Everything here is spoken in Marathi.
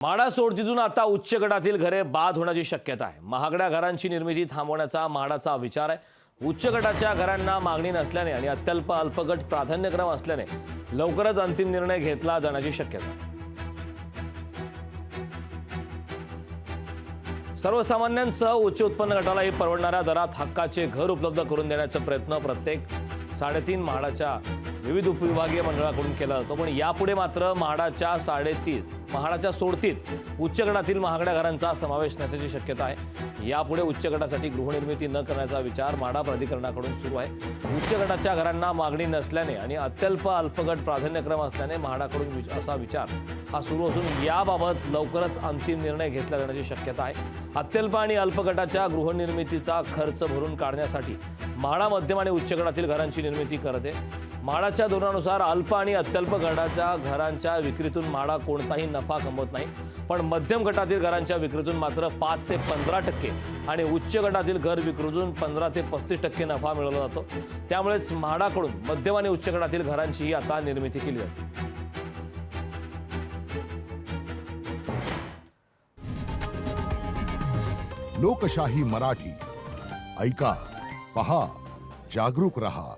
म्हाडा सोडतीतून आता उच्च गटातील घरे बाद होण्याची शक्यता आहे। महागड्या घरांची निर्मिती थांबवण्याचा म्हाडाचा विचार आहे। उच्च गटाच्या घरांना मागणी नसल्याने आणि अल्पगट प्राधान्यक्रम असल्याने लवकरच अंतिम निर्णय घेतला जाण्याची शक्यता आहे। सर्वसामान्यांसह उच्च उत्पन्न गटालाही परवडणाऱ्या दरात हक्काचे घर उपलब्ध करून देण्याचा प्रयत्न प्रत्येक 3.5 म्हाडाच्या विविध उपविभागीय मंडळाकडून केला जातो। पण यापुढे मात्र म्हाडाच्या सोडतीत उच्च गटातील महागड्या घरांचा समावेश नसण्याची शक्यता आहे। यापुढे उच्च गटासाठी गृहनिर्मिती न करण्याचा विचार म्हाडा प्राधिकरणाकडून सुरू आहे। उच्च गटाच्या घरांना मागणी नसल्याने आणि अल्पगट प्राधान्यक्रम असल्याने म्हाडाकडून असा विचार हा सुरू असून याबाबत लवकरच अंतिम निर्णय घेतला जाण्याची शक्यता आहे। अत्यल्प आणि अल्पगटाच्या गृहनिर्मितीचा खर्च भरून काढण्यासाठी म्हाडा मध्यम आणि उच्च गटातील घरांची निर्मिती करते। म्हाडाच्या धोरणानुसार अल्प आणि अत्यल्प गटाच्या घरांच्या विक्रीतून म्हाडा कोणताही नफा कमवत नाही, पण मध्यम गटातील घरांच्या विक्रीतून मात्र 5 ते 15% आणि उच्च गटातील घर विक्रीतून 15 ते 35% नफा मिळवला जातो। त्यामुळेच म्हाडाकडून मध्यम आणि उच्च गटातील घरांचीही आता निर्मिती केली जाते। लोकशाही मराठी ऐका, पहा, जागरूक रहा।